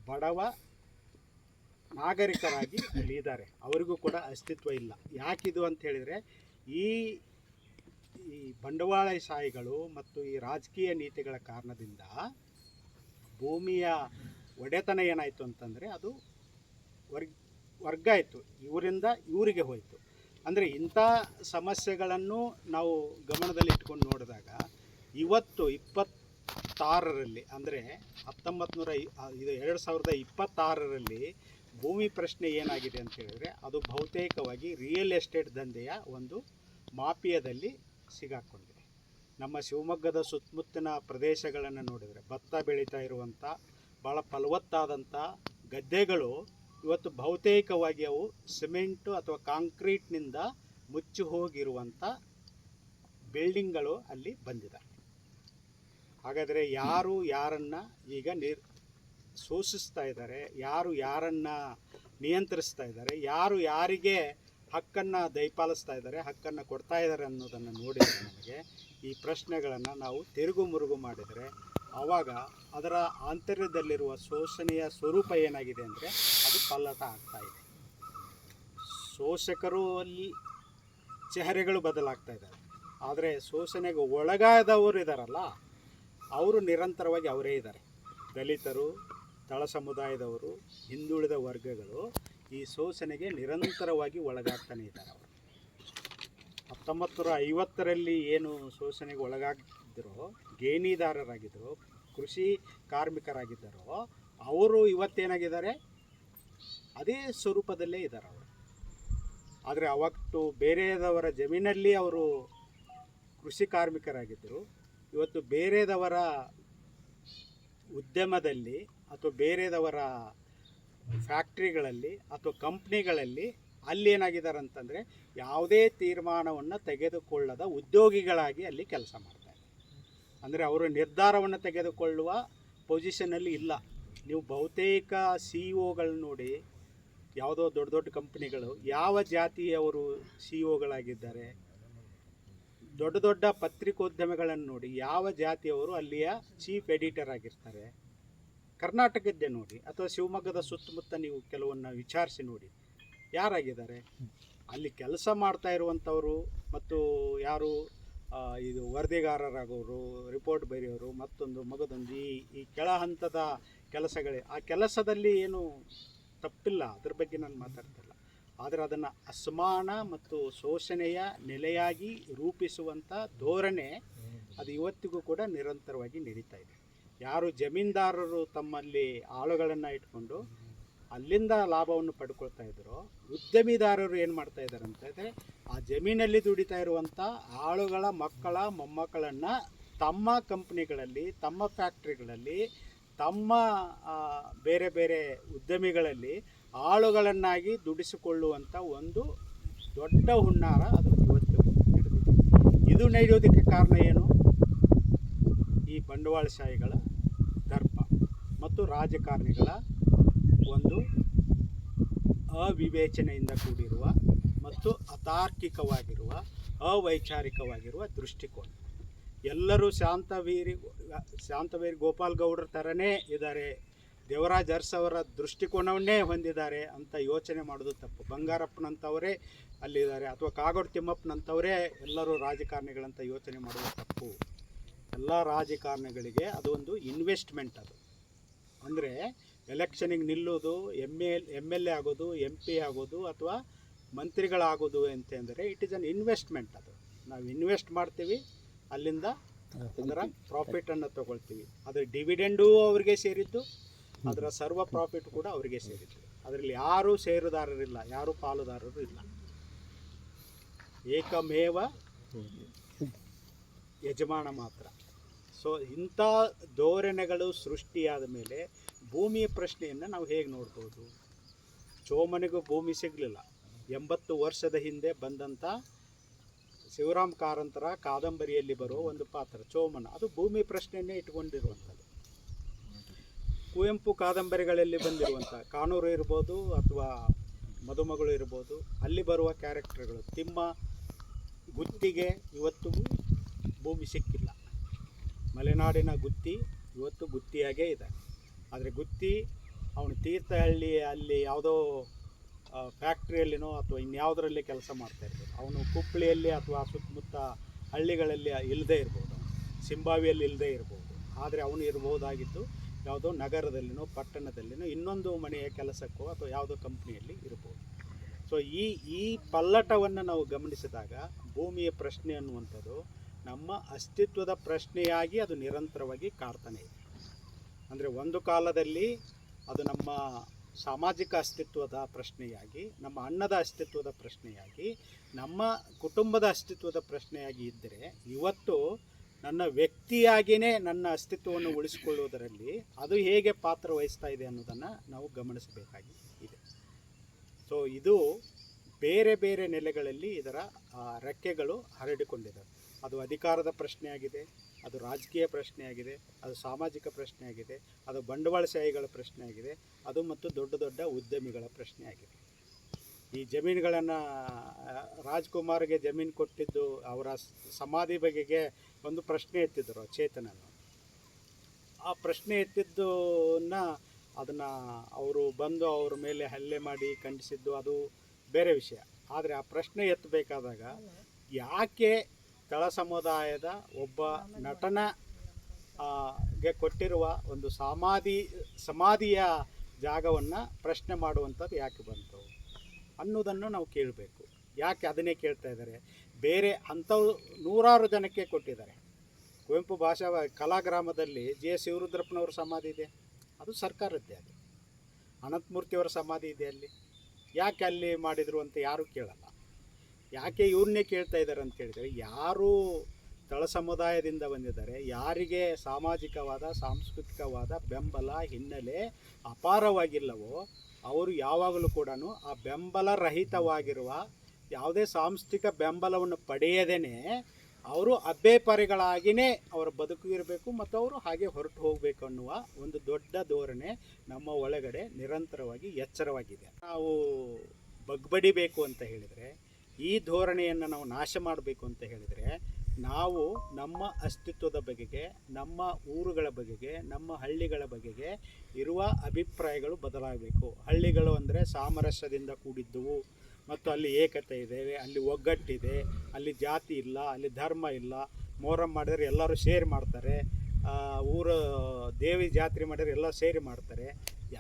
ಬಡವ ನಾಗರಿಕರಾಗಿ ಅಲ್ಲಿ ಇದ್ದಾರೆ, ಅವರಿಗೂ ಕೂಡ ಅಸ್ತಿತ್ವ ಇಲ್ಲ. ಯಾಕಿದು ಅಂತ ಹೇಳಿದರೆ ಈ ಬಂಡವಾಳಶಾಹಿಗಳು ಮತ್ತು ಈ ರಾಜಕೀಯ ನೀತಿಗಳ ಕಾರಣದಿಂದ ಭೂಮಿಯ ಒಡೆತನ ಏನಾಯಿತು ಅಂತಂದರೆ ಅದು ವರ್ಗ ಆಯಿತು, ಇವರಿಂದ ಇವರಿಗೆ ಹೋಯಿತು. ಅಂದರೆ ಇಂಥ ಸಮಸ್ಯೆಗಳನ್ನು ನಾವು ಗಮನದಲ್ಲಿ ಇಟ್ಕೊಂಡು ನೋಡಿದಾಗ ಇವತ್ತು 26ರಲ್ಲಿ ಅಂದರೆ 2026ರಲ್ಲಿ ಭೂಮಿ ಪ್ರಶ್ನೆ ಏನಾಗಿದೆ ಅಂತ ಹೇಳಿದರೆ ಅದು ಬಹುತೇಕವಾಗಿ ರಿಯಲ್ ಎಸ್ಟೇಟ್ ದಂಧೆಯ ಒಂದು ಮಾಫಿಯಾದಲ್ಲಿ ಸಿಗಾಕ್ಕೊಂಡಿದೆ. ನಮ್ಮ ಶಿವಮೊಗ್ಗದ ಸುತ್ತಮುತ್ತಲಿನ ಪ್ರದೇಶಗಳನ್ನು ನೋಡಿದರೆ ಭತ್ತ ಬೆಳೀತಾ ಇರುವಂಥ ಭಾಳ ಫಲವತ್ತಾದಂಥ ಗದ್ದೆಗಳು ಇವತ್ತು ಬಹುತೇಕವಾಗಿ ಅವು ಸಿಮೆಂಟು ಅಥವಾ ಕಾಂಕ್ರೀಟ್ನಿಂದ ಮುಚ್ಚಿ ಹೋಗಿರುವಂಥ ಬಿಲ್ಡಿಂಗ್ಗಳು ಅಲ್ಲಿ ಬಂದಿದೆ. ಹಾಗಾದರೆ ಯಾರು ಯಾರನ್ನು ಈಗ ಶೋಷಿಸ್ತಾ ಇದ್ದಾರೆ, ಯಾರು ಯಾರನ್ನು ನಿಯಂತ್ರಿಸ್ತಾ ಇದ್ದಾರೆ, ಯಾರು ಯಾರಿಗೆ ಹಕ್ಕನ್ನು ದಯಪಾಲಿಸ್ತಾ ಇದ್ದಾರೆ, ಹಕ್ಕನ್ನು ಕೊಡ್ತಾ ಇದ್ದಾರೆ ಅನ್ನೋದನ್ನು ನೋಡಿದರೆ ನಮಗೆ ಈ ಪ್ರಶ್ನೆಗಳನ್ನು ನಾವು ತಿರುಗು ಮುರುಗು ಮಾಡಿದರೆ ಆವಾಗ ಅದರ ಆಂತರ್ಯದಲ್ಲಿರುವ ಶೋಷಣೆಯ ಸ್ವರೂಪ ಏನಾಗಿದೆ ಅಂದರೆ ಅದು ಪಲ್ಲಟ ಆಗ್ತಾ ಇದೆ. ಶೋಷಕರು ಅಲ್ಲಿ ಚೆಹರೆಗಳು ಬದಲಾಗ್ತಾ ಇದ್ದಾರೆ, ಆದರೆ ಶೋಷಣೆಗೆ ಒಳಗಾದವರು ಇದ್ದಾರಲ್ಲ ಅವರು ನಿರಂತರವಾಗಿ ಅವರೇ ಇದ್ದಾರೆ. ದಲಿತರು, ತಳ ಸಮುದಾಯದವರು, ಹಿಂದುಳಿದ ವರ್ಗಗಳು ಈ ಶೋಷಣೆಗೆ ನಿರಂತರವಾಗಿ ಒಳಗಾಗ್ತಾನೆ ಇದ್ದಾರೆ. ಅವರು 1950ರಲ್ಲಿ ಏನು ಶೋಷಣೆಗೆ ಒಳಗಾಗಿದ್ದರೋ, ಗೇಣಿದಾರರಾಗಿದ್ದರೋ, ಕೃಷಿ ಕಾರ್ಮಿಕರಾಗಿದ್ದಾರೋ ಅವರು ಇವತ್ತೇನಾಗಿದ್ದಾರೆ ಅದೇ ಸ್ವರೂಪದಲ್ಲೇ ಇದ್ದಾರೆ ಅವರು. ಆದರೆ ಅವತ್ತು ಬೇರೆದವರ ಜಮೀನಲ್ಲಿ ಅವರು ಕೃಷಿ ಕಾರ್ಮಿಕರಾಗಿದ್ದರು, ಇವತ್ತು ಬೇರೆದವರ ಉದ್ಯಮದಲ್ಲಿ ಅಥವಾ ಬೇರೆದವರ ಫ್ಯಾಕ್ಟ್ರಿಗಳಲ್ಲಿ ಅಥವಾ ಕಂಪ್ನಿಗಳಲ್ಲಿ ಅಲ್ಲಿ ಏನಾಗಿದ್ದಾರೆ ಅಂತಂದರೆ ಯಾವುದೇ ತೀರ್ಮಾನವನ್ನು ತೆಗೆದುಕೊಳ್ಳದ ಉದ್ಯೋಗಿಗಳಾಗಿ ಅಲ್ಲಿ ಕೆಲಸ ಮಾಡ್ತಾರೆ. ಅಂದರೆ ಅವರು ನಿರ್ಧಾರವನ್ನು ತೆಗೆದುಕೊಳ್ಳುವ ಪೊಸಿಷನಲ್ಲಿ ಇಲ್ಲ. ನೀವು ಬಹುತೇಕ CEO ನೋಡಿ, ಯಾವುದೋ ದೊಡ್ಡ ದೊಡ್ಡ ಕಂಪ್ನಿಗಳು ಯಾವ ಜಾತಿಯವರು CEO ದೊಡ್ಡ ದೊಡ್ಡ ಪತ್ರಿಕೋದ್ಯಮಗಳನ್ನು ನೋಡಿ ಯಾವ ಜಾತಿಯವರು ಅಲ್ಲಿಯ ಚೀಫ್ ಎಡಿಟರ್ ಆಗಿರ್ತಾರೆ. ಕರ್ನಾಟಕದ್ದೇ ನೋಡಿ ಅಥವಾ ಶಿವಮೊಗ್ಗದ ಸುತ್ತಮುತ್ತ ನೀವು ಕೆಲವನ್ನ ವಿಚಾರಿಸಿ ನೋಡಿ ಯಾರಾಗಿದ್ದಾರೆ ಅಲ್ಲಿ ಕೆಲಸ ಮಾಡ್ತಾ ಇರುವಂಥವರು. ಮತ್ತು ಯಾರು ಇದು ವರದಿಗಾರರಾಗೋರು, ರಿಪೋರ್ಟ್ ಬರೆಯೋರು, ಮತ್ತೊಂದು ಮಗದೊಂದು ಈ ಕೆಳ ಹಂತದ ಕೆಲಸಗಳೇ. ಆ ಕೆಲಸದಲ್ಲಿ ಏನು ತಪ್ಪಿಲ್ಲ, ಅದ್ರ ಬಗ್ಗೆ ನಾನು ಮಾತಾಡ್ತಿಲ್ಲ. ಆದರೆ ಅದನ್ನು ಅಸಮಾನ ಮತ್ತು ಶೋಷಣೆಯ ನೆಲೆಯಾಗಿ ರೂಪಿಸುವಂಥ ಧೋರಣೆ ಅದು ಇವತ್ತಿಗೂ ಕೂಡ ನಿರಂತರವಾಗಿ ನಡೀತಾ ಇದೆ. ಯಾರು ಜಮೀನ್ದಾರರು ತಮ್ಮಲ್ಲಿ ಆಳುಗಳನ್ನು ಇಟ್ಕೊಂಡು ಅಲ್ಲಿಂದ ಲಾಭವನ್ನು ಪಡ್ಕೊಳ್ತಾ ಇದ್ದಾರೋ, ಉದ್ಯಮಿದಾರರು ಏನು ಮಾಡ್ತಾ ಇದ್ದಾರೆ ಅಂತ ಹೇಳಿದ್ರೆ ಆ ಜಮೀನಲ್ಲಿ ದುಡಿತಾ ಇರುವಂಥ ಆಳುಗಳ ಮಕ್ಕಳ ಮೊಮ್ಮಕ್ಕಳನ್ನು ತಮ್ಮ ಕಂಪ್ನಿಗಳಲ್ಲಿ, ತಮ್ಮ ಫ್ಯಾಕ್ಟ್ರಿಗಳಲ್ಲಿ, ತಮ್ಮ ಬೇರೆ ಬೇರೆ ಉದ್ಯಮಿಗಳಲ್ಲಿ ಆಳುಗಳನ್ನಾಗಿ ದುಡಿಸಿಕೊಳ್ಳುವಂಥ ಒಂದು ದೊಡ್ಡ ಹುನ್ನಾರ ಅದು ಇವತ್ತು ನಡೆದಿದೆ. ಇದು ನಡೆಯೋದಕ್ಕೆ ಕಾರಣ ಏನು? ಈ ಬಂಡವಾಳಶಾಹಿಗಳ ದರ್ಪ ಮತ್ತು ರಾಜಕಾರಣಿಗಳ ಒಂದು ಅವಿವೇಚನೆಯಿಂದ ಕೂಡಿರುವ ಮತ್ತು ಅತಾರ್ಕಿಕವಾಗಿರುವ, ಅವೈಚಾರಿಕವಾಗಿರುವ ದೃಷ್ಟಿಕೋನ. ಎಲ್ಲರೂ ಶಾಂತವೀರಿ ಗೋಪಾಲ್ ಗೌಡ್ರ ಥರನೇ ಇದ್ದಾರೆ, ದೇವರಾಜ್ ಅರಸ್ ಅವರ ದೃಷ್ಟಿಕೋನವನ್ನೇ ಹೊಂದಿದ್ದಾರೆ ಅಂತ ಯೋಚನೆ ಮಾಡೋದು ತಪ್ಪು. ಬಂಗಾರಪ್ಪನಂಥವರೇ ಅಲ್ಲಿದ್ದಾರೆ ಅಥವಾ ಕಾಗೋಡು ತಿಮ್ಮಪ್ಪನಂಥವರೇ ಎಲ್ಲರೂ ರಾಜಕಾರಣಿಗಳಂತ ಯೋಚನೆ ಮಾಡೋದು ತಪ್ಪು. ಎಲ್ಲ ರಾಜಕಾರಣಿಗಳಿಗೆ ಅದು ಒಂದು ಇನ್ವೆಸ್ಟ್ಮೆಂಟ್. ಅದು ಅಂದರೆ ಎಲೆಕ್ಷನಿಗೆ ನಿಲ್ಲೋದು, MLA ಆಗೋದು, MP ಆಗೋದು ಅಥವಾ ಮಂತ್ರಿಗಳಾಗೋದು ಅಂತಂದರೆ ಇಟ್ ಈಸ್ ಅನ್ ಇನ್ವೆಸ್ಟ್ಮೆಂಟ್. ಅದು ನಾವು ಇನ್ವೆಸ್ಟ್ ಮಾಡ್ತೀವಿ, ಅಲ್ಲಿಂದ ಅದರ ಪ್ರಾಫಿಟನ್ನು ತೊಗೊಳ್ತೀವಿ. ಅದರ ಡಿವಿಡೆಂಡು ಅವರಿಗೆ ಸೇರಿದ್ದು, ಅದರ ಸರ್ವ ಪ್ರಾಫಿಟ್ ಕೂಡ ಅವರಿಗೆ ಸೇರಿದ್ದು. ಅದರಲ್ಲಿ ಯಾರೂ ಷೇರುದಾರರಿಲ್ಲ, ಯಾರೂ ಪಾಲುದಾರರು ಇಲ್ಲ. ಏಕಮೇವ ಯಜಮಾನ ಮಾತ್ರ. ಸೊ ಇಂಥ ಧೋರಣೆಗಳು ಸೃಷ್ಟಿಯಾದ ಮೇಲೆ ಭೂಮಿಯ ಪ್ರಶ್ನೆಯನ್ನು ನಾವು ಹೇಗೆ ನೋಡ್ಬೋದು? ಚೋಮನಿಗೂ ಭೂಮಿ ಸಿಗಲಿಲ್ಲ. 80 ವರ್ಷದ ಹಿಂದೆ ಬಂದಂಥ ಶಿವರಾಮ್ ಕಾರಂತರ ಕಾದಂಬರಿಯಲ್ಲಿ ಬರೋ ಒಂದು ಪಾತ್ರ ಚೋಮನ, ಅದು ಭೂಮಿ ಪ್ರಶ್ನೆಯನ್ನೇ ಇಟ್ಕೊಂಡಿರುವಂಥದ್ದು. ಕುವೆಂಪು ಕಾದಂಬರಿಗಳಲ್ಲಿ ಬಂದಿರುವಂಥ ಕಾನೂರು ಇರ್ಬೋದು ಅಥವಾ ಮದುಮಗಳು ಇರ್ಬೋದು, ಅಲ್ಲಿ ಬರುವ ಕ್ಯಾರೆಕ್ಟರ್ಗಳು ತಿಮ್ಮ, ಗುತ್ತಿಗೆ ಇವತ್ತಿಗೂ ಭೂಮಿ ಸಿಕ್ಕಿಲ್ಲ. ಮಲೆನಾಡಿನ ಗುತ್ತಿ ಇವತ್ತು ಗುತ್ತಿಯಾಗೇ ಇದೆ. ಆದರೆ ಗುತ್ತಿ ಅವನು ತೀರ್ಥಹಳ್ಳಿ ಅಲ್ಲಿ ಯಾವುದೋ ಫ್ಯಾಕ್ಟ್ರಿಯಲ್ಲಿನೋ ಅಥವಾ ಇನ್ಯಾವುದರಲ್ಲಿ ಕೆಲಸ ಮಾಡ್ತಾ ಇರ್ಬೋದು. ಅವನು ಕುಪ್ಪಳಿಯಲ್ಲಿ ಅಥವಾ ಸುತ್ತಮುತ್ತ ಹಳ್ಳಿಗಳಲ್ಲಿ ಇಲ್ಲದೇ ಇರ್ಬೋದು, ಸಿಂಬಾವಿಯಲ್ಲಿ ಇಲ್ಲದೇ ಇರ್ಬೋದು. ಆದರೆ ಅವನು ಇರ್ಬೋದಾಗಿದ್ದು ಯಾವುದೋ ನಗರದಲ್ಲಿನೋ ಪಟ್ಟಣದಲ್ಲಿನೋ ಇನ್ನೊಂದು ಮನೆಯ ಕೆಲಸಕ್ಕೋ ಅಥವಾ ಯಾವುದೋ ಕಂಪ್ನಿಯಲ್ಲಿ ಇರ್ಬೋದು. ಸೊ ಈ ಪಲ್ಲಟವನ್ನು ನಾವು ಗಮನಿಸಿದಾಗ ಭೂಮಿಯ ಪ್ರಶ್ನೆ ಅನ್ನುವಂಥದ್ದು ನಮ್ಮ ಅಸ್ತಿತ್ವದ ಪ್ರಶ್ನೆಯಾಗಿ ಅದು ನಿರಂತರವಾಗಿ ಕಾಡ್ತಾನೆ ಇದೆ. ಅಂದರೆ ಒಂದು ಕಾಲದಲ್ಲಿ ಅದು ನಮ್ಮ ಸಾಮಾಜಿಕ ಅಸ್ತಿತ್ವದ ಪ್ರಶ್ನೆಯಾಗಿ, ನಮ್ಮ ಅನ್ನದ ಅಸ್ತಿತ್ವದ ಪ್ರಶ್ನೆಯಾಗಿ, ನಮ್ಮ ಕುಟುಂಬದ ಅಸ್ತಿತ್ವದ ಪ್ರಶ್ನೆಯಾಗಿ ಇದ್ದರೆ, ಇವತ್ತು ನನ್ನ ವ್ಯಕ್ತಿಯಾಗಿಯೇ ನನ್ನ ಅಸ್ತಿತ್ವವನ್ನು ಉಳಿಸಿಕೊಳ್ಳುವುದರಲ್ಲಿ ಅದು ಹೇಗೆ ಪಾತ್ರ ವಹಿಸ್ತಾ ಇದೆ ಅನ್ನೋದನ್ನು ನಾವು ಗಮನಿಸಬೇಕಾಗಿ ಇದೆ. ಸೊ ಇದು ಬೇರೆ ಬೇರೆ ನೆಲೆಗಳಲ್ಲಿ ಇದರ ರೆಕ್ಕೆಗಳು ಹರಡಿಕೊಂಡಿದ್ದಾವೆ. ಅದು ಅಧಿಕಾರದ ಪ್ರಶ್ನೆಯಾಗಿದೆ, ಅದು ರಾಜಕೀಯ ಪ್ರಶ್ನೆಯಾಗಿದೆ, ಅದು ಸಾಮಾಜಿಕ ಪ್ರಶ್ನೆಯಾಗಿದೆ, ಅದು ಬಂಡವಾಳಶಾಹಿಗಳ ಪ್ರಶ್ನೆಯಾಗಿದೆ, ಅದು ಮತ್ತು ದೊಡ್ಡ ದೊಡ್ಡ ಉದ್ಯಮಿಗಳ ಪ್ರಶ್ನೆಯಾಗಿದೆ. ಈ ಜಮೀನುಗಳನ್ನು ರಾಜ್ಕುಮಾರ್ಗೆ ಜಮೀನು ಕೊಟ್ಟಿದ್ದು ಅವರ ಸಮಾಧಿ ಬಗೆಗೆ ಒಂದು ಪ್ರಶ್ನೆ ಎತ್ತಿದ್ದರು ಚೇತನನ್ನು. ಆ ಪ್ರಶ್ನೆ ಎತ್ತಿದ್ದನ್ನ ಅದನ್ನು ಅವರು ಬಂದು ಅವ್ರ ಮೇಲೆ ಹಲ್ಲೆ ಮಾಡಿ ಖಂಡಿಸಿದ್ದು ಅದು ಬೇರೆ ವಿಷಯ. ಆದರೆ ಆ ಪ್ರಶ್ನೆ ಎತ್ತಬೇಕಾದಾಗ ಯಾಕೆ ತಳ ಸಮುದಾಯದ ಒಬ್ಬ ನಟನ ಗೆ ಕೊಟ್ಟಿರುವ ಒಂದು ಸಮಾಧಿಯ ಜಾಗವನ್ನು ಪ್ರಶ್ನೆ ಮಾಡುವಂಥದ್ದು ಯಾಕೆ ಬಂತು ಅನ್ನೋದನ್ನು ನಾವು ಕೇಳಬೇಕು. ಯಾಕೆ ಅದನ್ನೇ ಕೇಳ್ತಾ ಇದ್ದಾರೆ? ಬೇರೆ ಅಂಥವು ನೂರಾರು ಜನಕ್ಕೆ ಕೊಟ್ಟಿದ್ದಾರೆ. ಕುವೆಂಪು ಭಾಷಾ ಕಲಾಗ್ರಾಮದಲ್ಲಿ ಜೆ ಶಿವರುದ್ರಪ್ಪನವ್ರ ಸಮಾಧಿ ಇದೆ, ಅದು ಸರ್ಕಾರದ್ದೇ. ಅದು ಅನಂತಮೂರ್ತಿಯವರ ಸಮಾಧಿ ಇದೆ ಅಲ್ಲಿ. ಯಾಕೆ ಅಲ್ಲಿ ಮಾಡಿದರು ಅಂತ ಯಾರೂ ಕೇಳಲ್ಲ. ಯಾಕೆ ಇವ್ರನ್ನೇ ಕೇಳ್ತಾ ಇದ್ದಾರೆ ಅಂತ ಹೇಳಿದರೆ, ಯಾರು ತಳ ಸಮುದಾಯದಿಂದ ಬಂದಿದ್ದಾರೆ, ಯಾರಿಗೆ ಸಾಮಾಜಿಕವಾದ ಸಾಂಸ್ಕೃತಿಕವಾದ ಬೆಂಬಲ ಹಿನ್ನೆಲೆ ಅಪಾರವಾಗಿಲ್ಲವೋ ಅವರು ಯಾವಾಗಲೂ ಕೂಡ ಆ ಬೆಂಬಲ ರಹಿತವಾಗಿರುವ ಯಾವುದೇ ಸಾಂಸ್ಥಿಕ ಬೆಂಬಲವನ್ನು ಪಡೆಯದೇ ಅವರು ಅಬ್ಬೆಪರೆಗಳಾಗಿಯೇ ಅವರ ಬದುಕು ಇರಬೇಕು ಮತ್ತು ಅವರು ಹಾಗೆ ಹೊರಟು ಹೋಗಬೇಕು ಅನ್ನುವ ಒಂದು ದೊಡ್ಡ ಧೋರಣೆ ನಮ್ಮ ಒಳಗಡೆ ನಿರಂತರವಾಗಿ ಎಚ್ಚರವಾಗಿದೆ. ನಾವು ಬಗ್ಬಡಿಬೇಕು ಅಂತ ಹೇಳಿದರೆ, ಈ ಧೋರಣೆಯನ್ನು ನಾವು ನಾಶ ಮಾಡಬೇಕು ಅಂತ ಹೇಳಿದರೆ, ನಾವು ನಮ್ಮ ಅಸ್ತಿತ್ವದ ಬಗೆಗೆ, ನಮ್ಮ ಊರುಗಳ ಬಗೆಗೆ, ನಮ್ಮ ಹಳ್ಳಿಗಳ ಬಗೆಗೆ ಇರುವ ಅಭಿಪ್ರಾಯಗಳು ಬದಲಾಗಬೇಕು. ಹಳ್ಳಿಗಳು ಅಂದರೆ ಸಾಮರಸ್ಯದಿಂದ ಕೂಡಿದ್ದವು ಮತ್ತು ಅಲ್ಲಿ ಏಕತೆ ಇದೆ, ಅಲ್ಲಿ ಒಗ್ಗಟ್ಟಿದೆ, ಅಲ್ಲಿ ಜಾತಿ ಇಲ್ಲ, ಅಲ್ಲಿ ಧರ್ಮ ಇಲ್ಲ. ಮೊಹರಂ ಮಾಡಿದರೆ ಎಲ್ಲರೂ ಸೇರಿ ಮಾಡ್ತಾರೆ, ಊರ ದೇವಿ ಜಾತ್ರೆ ಮಾಡಿದರೆ ಎಲ್ಲ ಸೇರಿ ಮಾಡ್ತಾರೆ.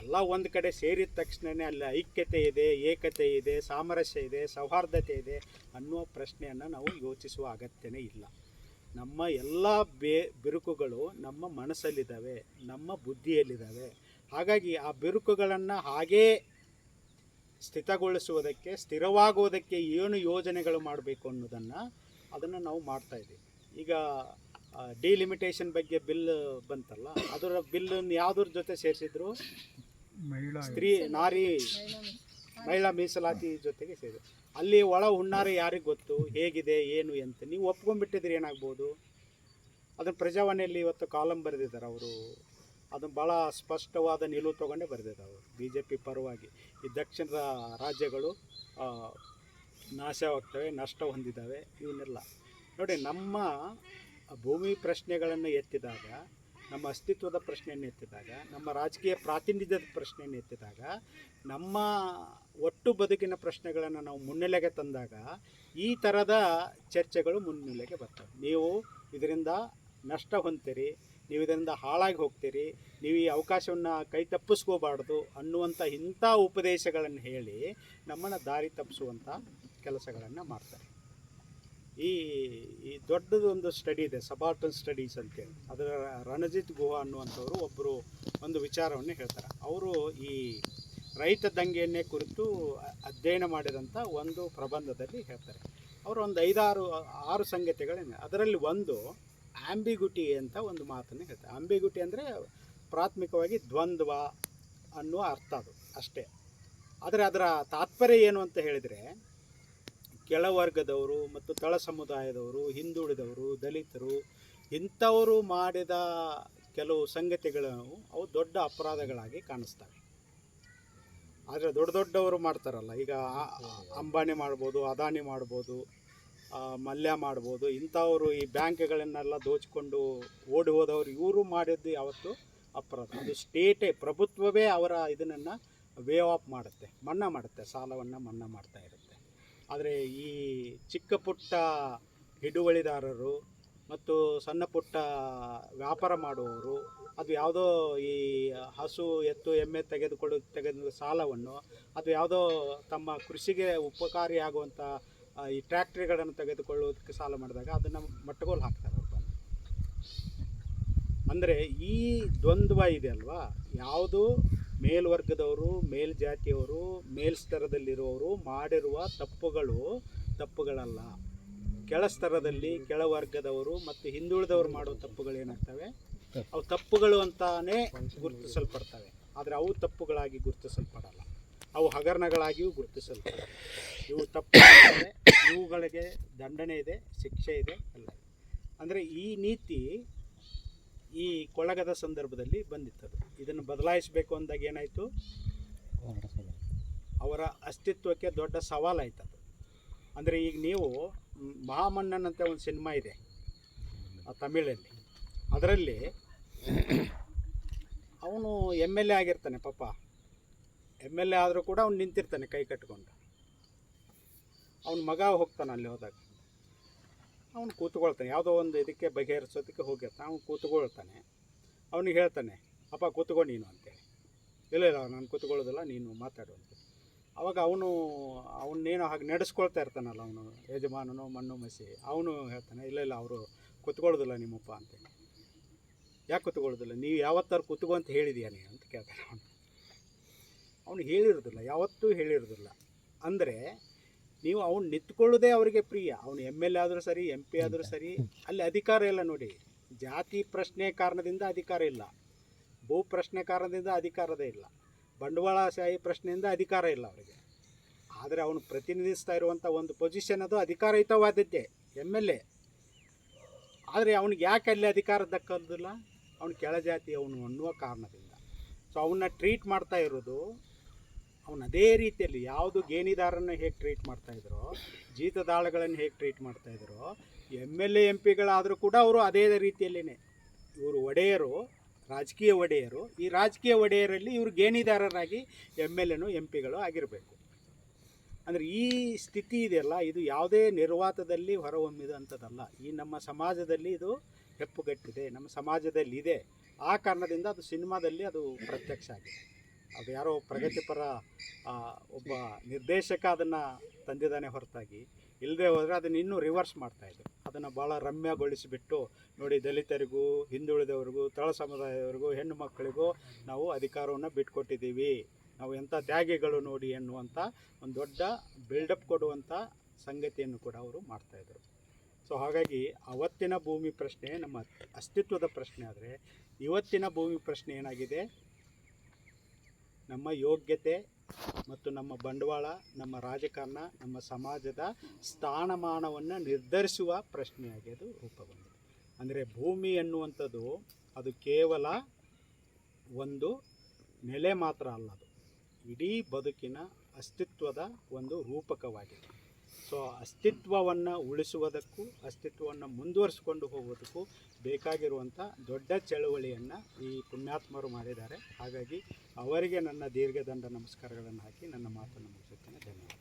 ಎಲ್ಲ ಒಂದು ಕಡೆ ಸೇರಿದ ತಕ್ಷಣವೇ ಅಲ್ಲಿ ಐಕ್ಯತೆ ಇದೆ, ಏಕತೆ ಇದೆ, ಸಾಮರಸ್ಯ ಇದೆ, ಸೌಹಾರ್ದತೆ ಇದೆ ಅನ್ನುವ ಪ್ರಶ್ನೆಯನ್ನು ನಾವು ಯೋಚಿಸುವ ಅಗತ್ಯನೇ ಇಲ್ಲ. ನಮ್ಮ ಎಲ್ಲ ಬಿರುಕುಗಳು ನಮ್ಮ ಮನಸ್ಸಲ್ಲಿದ್ದಾವೆ, ನಮ್ಮ ಬುದ್ಧಿಯಲ್ಲಿದ್ದಾವೆ. ಹಾಗಾಗಿ ಆ ಬಿರುಕುಗಳನ್ನು ಹಾಗೇ ಸ್ಥಿತಗೊಳಿಸುವುದಕ್ಕೆ, ಸ್ಥಿರವಾಗುವುದಕ್ಕೆ ಏನು ಯೋಜನೆಗಳು ಮಾಡಬೇಕು ಅದನ್ನು ನಾವು ಮಾಡ್ತಾಯಿದ್ದೀವಿ. ಈಗ ಡಿಲಿಮಿಟೇಷನ್ ಬಗ್ಗೆ ಬಿಲ್ ಬಂತಲ್ಲ, ಅದರ ಬಿಲ್ಲನ್ನು ಯಾವುದ್ರ ಜೊತೆ ಸೇರಿಸಿದ್ರು? ಮಹಿಳಾ ಮೀಸಲಾತಿ ಜೊತೆಗೆ ಸೇರಿದ್ರು. ಅಲ್ಲಿ ಒಳ ಹುಣ್ಣಾರೆ ಯಾರಿಗೆ ಗೊತ್ತು ಹೇಗಿದೆ ಏನು ಅಂತ? ನೀವು ಒಪ್ಕೊಂಡ್ಬಿಟ್ಟಿದ್ರೆ ಏನಾಗ್ಬೋದು? ಅದನ್ನು ಪ್ರಜಾವಾಣಿಯಲ್ಲಿ ಇವತ್ತು ಕಾಲಮ್ ಬರೆದಿದ್ದಾರೆ ಅವರು. ಅದನ್ನು ಭಾಳ ಸ್ಪಷ್ಟವಾದ ನಿಲುವು ತೊಗೊಂಡೇ ಬರೆದಿದ್ದಾರೆ ಅವರು, BJP ಪರವಾಗಿ. ಈ ದಕ್ಷಿಣದ ರಾಜ್ಯಗಳು ನಾಶವಾಗ್ತವೆ, ನಷ್ಟ ಹೊಂದಿದ್ದಾವೆ, ಇವನ್ನೆಲ್ಲ ನೋಡಿ. ನಮ್ಮ ಭೂಮಿ ಪ್ರಶ್ನೆಗಳನ್ನು ಎತ್ತಿದಾಗ, ನಮ್ಮ ಅಸ್ತಿತ್ವದ ಪ್ರಶ್ನೆಯನ್ನು ಎತ್ತಿದಾಗ, ನಮ್ಮ ರಾಜಕೀಯ ಪ್ರಾತಿನಿಧ್ಯದ ಪ್ರಶ್ನೆಯನ್ನು ಎತ್ತಿದಾಗ, ನಮ್ಮ ಒಟ್ಟು ಬದುಕಿನ ಪ್ರಶ್ನೆಗಳನ್ನು ನಾವು ಮುನ್ನೆಲೆಗೆ ತಂದಾಗ ಈ ಥರದ ಚರ್ಚೆಗಳು ಮುನ್ನೆಲೆಗೆ ಬರ್ತವೆ. ನೀವು ಇದರಿಂದ ನಷ್ಟ ಹೊಂದ್ತೀರಿ, ನೀವು ಇದರಿಂದ ಹಾಳಾಗಿ ಹೋಗ್ತೀರಿ, ನೀವು ಈ ಅವಕಾಶವನ್ನು ಕೈ ತಪ್ಪಿಸ್ಕೋಬಾರ್ದು ಅನ್ನುವಂಥ ಇಂಥ ಉಪದೇಶಗಳನ್ನು ಹೇಳಿ ನಮ್ಮನ್ನು ದಾರಿ ತಪ್ಪಿಸುವಂಥ ಕೆಲಸಗಳನ್ನು ಮಾಡ್ತಾರೆ. ಈ ದೊಡ್ಡದೊಂದು ಸ್ಟಡಿ ಇದೆ, ಸಬಾಲ್ಟನ್ ಸ್ಟಡೀಸ್ ಅಂತೇಳಿ. ಅದರ ರಣಜಿತ್ ಗುಹಾ ಅನ್ನುವಂಥವರು ಒಬ್ಬರು ಒಂದು ವಿಚಾರವನ್ನು ಹೇಳ್ತಾರೆ. ಅವರು ಈ ರೈತ ದಂಗೆಯನ್ನೇ ಕುರಿತು ಅಧ್ಯಯನ ಮಾಡಿದಂಥ ಒಂದು ಪ್ರಬಂಧದಲ್ಲಿ ಹೇಳ್ತಾರೆ. ಅವರು ಒಂದು 5-6 ಸಂಗತಿಗಳೇನೆ. ಅದರಲ್ಲಿ ಒಂದು ಆಂಬಿಗ್ಯುಟಿ ಅಂತ ಒಂದು ಮಾತನ್ನು ಹೇಳ್ತಾರೆ. ಆಂಬಿಗ್ಯುಟಿ ಅಂದರೆ ಪ್ರಾಥಮಿಕವಾಗಿ ದ್ವಂದ್ವ ಅನ್ನುವ ಅರ್ಥ, ಅದು ಅಷ್ಟೇ. ಆದರೆ ಅದರ ತಾತ್ಪರ್ಯ ಏನು ಅಂತ ಹೇಳಿದರೆ, ಕೆಳವರ್ಗದವರು ಮತ್ತು ತಳ ಸಮುದಾಯದವರು, ಹಿಂದುಳಿದವರು, ದಲಿತರು ಇಂಥವರು ಮಾಡಿದ ಕೆಲವು ಸಂಗತಿಗಳು ಅವು ದೊಡ್ಡ ಅಪರಾಧಗಳಾಗಿ ಕಾಣಿಸ್ತವೆ. ಆದರೆ ದೊಡ್ಡವರು ಮಾಡ್ತಾರಲ್ಲ, ಈಗ ಅಂಬಾನಿ ಮಾಡ್ಬೋದು, ಅದಾನಿ ಮಾಡ್ಬೋದು, ಮಲ್ಯ ಮಾಡ್ಬೋದು, ಇಂಥವರು ಈ ಬ್ಯಾಂಕ್ಗಳನ್ನೆಲ್ಲ ದೋಚಿಕೊಂಡು ಓಡಿ ಹೋದವರು, ಇವರು ಮಾಡಿದ್ದು ಯಾವತ್ತೂ ಅಪರಾಧ. ಅದು ಸ್ಟೇಟೇ, ಪ್ರಭುತ್ವವೇ ಅವರ ಇದನ್ನು ವೇವ್ ಆಫ್ ಮಾಡುತ್ತೆ, ಮನ್ನಾ ಮಾಡುತ್ತೆ, ಸಾಲವನ್ನು ಮನ್ನಾ ಮಾಡ್ತಾ ಇರುತ್ತೆ. ಆದರೆ ಈ ಚಿಕ್ಕ ಪುಟ್ಟ ಹಿಡುವಳಿದಾರರು ಮತ್ತು ಸಣ್ಣ ಪುಟ್ಟ ವ್ಯಾಪಾರ ಮಾಡುವವರು ಅದು ಯಾವುದೋ ಈ ಹಸು ಎತ್ತು ಎಮ್ಮೆ ತೆಗೆದು ಸಾಲವನ್ನು ಅದು ಯಾವುದೋ ತಮ್ಮ ಕೃಷಿಗೆ ಉಪಕಾರಿಯಾಗುವಂಥ ಈ ಟ್ರ್ಯಾಕ್ಟ್ರಿಗಳನ್ನು ತೆಗೆದುಕೊಳ್ಳೋದಕ್ಕೆ ಸಾಲ ಮಾಡಿದಾಗ ಅದನ್ನು ಮಟ್ಟಗೋಲು ಹಾಕ್ತಾರೆ ಅವ್ರು ಬಂದು. ಅಂದರೆ ಈ ದ್ವಂದ್ವ ಇದೆ ಅಲ್ವಾ, ಯಾವುದು ಮೇಲ್ವರ್ಗದವರು, ಮೇಲ್ಜಾತಿಯವರು, ಮೇಲ್ಸ್ತರದಲ್ಲಿರುವವರು ಮಾಡಿರುವ ತಪ್ಪುಗಳಲ್ಲ. ಕೆಳಸ್ತರದಲ್ಲಿ ಕೆಳವರ್ಗದವರು ಮತ್ತು ಹಿಂದುಳಿದವರು ಮಾಡೋ ತಪ್ಪುಗಳೇನಾಗ್ತವೆ, ಅವು ತಪ್ಪುಗಳು ಅಂತಾನೇ ಗುರುತಿಸಲ್ಪಡ್ತವೆ. ಆದರೆ ಅವು ತಪ್ಪುಗಳಾಗಿ ಗುರುತಿಸಲ್ಪಡಲ್ಲ, ಅವು ಹಗರಣಗಳಾಗಿಯೂ ಗುರುತಿಸಲ್ಪಡಲ್ಲ. ಇವು ತಪ್ಪು, ಇವುಗಳಿಗೆ ದಂಡನೆ ಇದೆ, ಶಿಕ್ಷೆ ಇದೆ ಎಲ್ಲ. ಅಂದರೆ ಈ ನೀತಿ ಈ ಕೊಳಗದ ಸಂದರ್ಭದಲ್ಲಿ ಬಂದಿತ್ತದು. ಇದನ್ನು ಬದಲಾಯಿಸಬೇಕು ಅಂದಾಗ ಏನಾಯಿತು, ಅವರ ಅಸ್ತಿತ್ವಕ್ಕೆ ದೊಡ್ಡ ಸವಾಲಾಯ್ತು ಅದು. ಅಂದರೆ ಈಗ ನೀವು ಮಹಾಮನ್ನನ್ ಅಂತ ಒಂದು ಸಿನಿಮಾ ಇದೆ ತಮಿಳಲ್ಲಿ, ಅದರಲ್ಲಿ ಅವನು MLA ಆಗಿರ್ತಾನೆ ಪಾಪ. MLA ಆದರೂ ಕೂಡ ಅವ್ನು ನಿಂತಿರ್ತಾನೆ ಕೈ ಕಟ್ಕೊಂಡು. ಅವನ ಮಗ ಹೋಗ್ತಾನೆ, ಅಲ್ಲಿ ಹೋದಾಗ ಅವನು ಕೂತ್ಕೊಳ್ತಾನೆ, ಯಾವುದೋ ಒಂದು ಇದಕ್ಕೆ ಬಗೆಹರಿಸೋದಕ್ಕೆ ಹೋಗಿರ್ತಾನೆ. ಅವನು ಕೂತ್ಕೊಳ್ತಾನೆ, ಅವನಿಗೆ ಹೇಳ್ತಾನೆ, ಅಪ್ಪ ಕೂತ್ಕೊ ನೀನು ಅಂತೇಳಿ. ಇಲ್ಲ ನಾನು ಕೂತ್ಕೊಳ್ಳೋದಿಲ್ಲ, ನೀನು ಮಾತಾಡು ಅಂತ. ಅವಾಗ ಅವನ್ನೇನೋ ಹಾಗೆ ನಡೆಸ್ಕೊಳ್ತಾ ಇರ್ತಾನಲ್ಲ ಅವನು ಯಜಮಾನನೋ ಮಣ್ಣು ಮಸಿ, ಅವನು ಹೇಳ್ತಾನೆ, ಇಲ್ಲ ಅವರು ಕೂತ್ಕೊಳ್ಳೋದಿಲ್ಲ ನಿಮ್ಮಪ್ಪ ಅಂತೇಳಿ. ಯಾಕೆ ಕೂತ್ಕೊಳ್ಳೋದಿಲ್ಲ, ನೀವು ಯಾವತ್ತಾರು ಕೂತ್ಕೊ ಅಂತ ಹೇಳಿದೀಯ ನೀನು ಅಂತ ಕೇಳ್ತಾನೆ ಅವನು ಹೇಳಿರೋದಿಲ್ಲ, ಯಾವತ್ತೂ ಹೇಳಿರೋದಿಲ್ಲ. ಅಂದರೆ ನೀವು ಅವ್ನು ನಿಂತ್ಕೊಳ್ಳೋದೇ ಅವರಿಗೆ ಪ್ರಿಯ. ಅವನು MLA ಆದರೂ ಸರಿ, MP ಆದರೂ ಸರಿ, ಅಲ್ಲಿ ಅಧಿಕಾರ ಇಲ್ಲ ನೋಡಿ. ಜಾತಿ ಪ್ರಶ್ನೆ ಕಾರಣದಿಂದ ಅಧಿಕಾರ ಇಲ್ಲ, ಭೂ ಪ್ರಶ್ನೆ ಕಾರಣದಿಂದ ಅಧಿಕಾರದೇ ಇಲ್ಲ, ಬಂಡವಾಳಶಾಹಿ ಪ್ರಶ್ನೆಯಿಂದ ಅಧಿಕಾರ ಇಲ್ಲ ಅವರಿಗೆ. ಆದರೆ ಅವನು ಪ್ರತಿನಿಧಿಸ್ತಾ ಇರುವಂಥ ಒಂದು ಪೊಸಿಷನ್ ಅದು ಅಧಿಕಾರಯುತವಾದದ್ದೇ, MLA. ಆದರೆ ಅವನಿಗೆ ಯಾಕೆ ಅಲ್ಲಿ ಅಧಿಕಾರ ದಕ್ಕೋದಿಲ್ಲ, ಅವನು ಕೆಳಜಾತಿ ಅವನು ಅನ್ನುವ ಕಾರಣದಿಂದ. ಸೊ ಅವನ್ನ ಟ್ರೀಟ್ ಮಾಡ್ತಾ ಇರೋದು ಅವನು ಅದೇ ರೀತಿಯಲ್ಲಿ. ಯಾವುದು ಗೇಣಿದಾರನ್ನು ಹೇಗೆ ಟ್ರೀಟ್ ಮಾಡ್ತಾಯಿದ್ರೋ, ಜೀತದಾಳಗಳನ್ನು ಹೇಗೆ ಟ್ರೀಟ್ ಮಾಡ್ತಾಯಿದ್ರೋ, MLA MP ಗಳಾದರೂ ಕೂಡ ಅವರು ಅದೇ ರೀತಿಯಲ್ಲೇ. ಇವರು ಒಡೆಯರು, ರಾಜಕೀಯ ಒಡೆಯರು. ಈ ರಾಜಕೀಯ ಒಡೆಯರಲ್ಲಿ ಇವರು ಗೇಣಿದಾರರಾಗಿ MLA MP ಆಗಿರಬೇಕು. ಅಂದರೆ ಈ ಸ್ಥಿತಿ ಇದೆಯಲ್ಲ, ಇದು ಯಾವುದೇ ನಿರ್ವಾತದಲ್ಲಿ ಹೊರಹೊಮ್ಮಿದಂಥದ್ದಲ್ಲ. ಈ ನಮ್ಮ ಸಮಾಜದಲ್ಲಿ ಇದು ಹೆಪ್ಪುಗಟ್ಟಿದೆ, ನಮ್ಮ ಸಮಾಜದಲ್ಲಿ ಇದೆ. ಆ ಕಾರಣದಿಂದ ಅದು ಸಿನಿಮಾದಲ್ಲಿ ಅದು ಪ್ರತ್ಯಕ್ಷ ಆಗಿದೆ. ಅದು ಯಾರೋ ಪ್ರಗತಿಪರ ಒಬ್ಬ ನಿರ್ದೇಶಕ ಅದನ್ನು ತಂದಿದ್ದಾನೆ ಹೊರತಾಗಿ, ಇಲ್ಲದೆ ಹೋದರೆ ಅದನ್ನು ಇನ್ನೂ ರಿವರ್ಸ್ ಮಾಡ್ತಾಯಿದ್ರು. ಅದನ್ನು ಭಾಳ ರಮ್ಯಗೊಳಿಸಿಬಿಟ್ಟು, ನೋಡಿ ದಲಿತರಿಗೂ, ಹಿಂದುಳಿದವರಿಗೂ, ತಳ ಸಮುದಾಯದವರಿಗೂ, ಹೆಣ್ಣು ಮಕ್ಕಳಿಗೂ ನಾವು ಅಧಿಕಾರವನ್ನು ಬಿಟ್ಕೊಟ್ಟಿದ್ದೀವಿ, ನಾವು ಎಂಥ ತ್ಯಾಗಿಗಳು ನೋಡಿ ಎನ್ನುವಂಥ ಒಂದು ದೊಡ್ಡ ಬಿಲ್ಡಪ್ ಕೊಡುವಂಥ ಸಂಗತಿಯನ್ನು ಕೂಡ ಅವರು ಮಾಡ್ತಾಯಿದ್ರು. ಸೊ ಹಾಗಾಗಿ ಅವತ್ತಿನ ಭೂಮಿ ಪ್ರಶ್ನೆ ನಮ್ಮ ಅಸ್ತಿತ್ವದ ಪ್ರಶ್ನೆ. ಆದರೆ ಇವತ್ತಿನ ಭೂಮಿ ಪ್ರಶ್ನೆ ಏನಾಗಿದೆ, ನಮ್ಮ ಯೋಗ್ಯತೆ ಮತ್ತು ನಮ್ಮ ಬಂಡವಾಳ, ನಮ್ಮ ರಾಜಕಾರಣ, ನಮ್ಮ ಸಮಾಜದ ಸ್ಥಾನಮಾನವನ್ನು ನಿರ್ಧರಿಸುವ ಪ್ರಶ್ನೆಯಾಗಿ ಅದು ರೂಪುಗೊಂಡಿದೆ. ಅಂದರೆ ಭೂಮಿ ಎನ್ನುವಂಥದ್ದು ಅದು ಕೇವಲ ಒಂದು ನೆಲೆ ಮಾತ್ರ ಅಲ್ಲ, ಅದು ಇಡೀ ಬದುಕಿನ ಅಸ್ತಿತ್ವದ ಒಂದು ರೂಪಕವಾಗಿದೆ. ಸೊ ಅಸ್ತಿತ್ವವನ್ನು ಉಳಿಸುವುದಕ್ಕೂ ಅಸ್ತಿತ್ವವನ್ನು ಮುಂದುವರಿಸಿಕೊಂಡು ಹೋಗೋದಕ್ಕೂ ಬೇಕಾಗಿರುವಂಥ ದೊಡ್ಡ ಚಳುವಳಿಯನ್ನು ಈ ಪುಣ್ಯಾತ್ಮರು ಮಾಡಿದ್ದಾರೆ. ಹಾಗಾಗಿ ಅವರಿಗೆ ನನ್ನ ದೀರ್ಘದಂಡ ನಮಸ್ಕಾರಗಳನ್ನು ಹಾಕಿ ನನ್ನ ಮಾತನ್ನು ಮುಗಿಸುತ್ತೇನೆ. ಧನ್ಯವಾದ.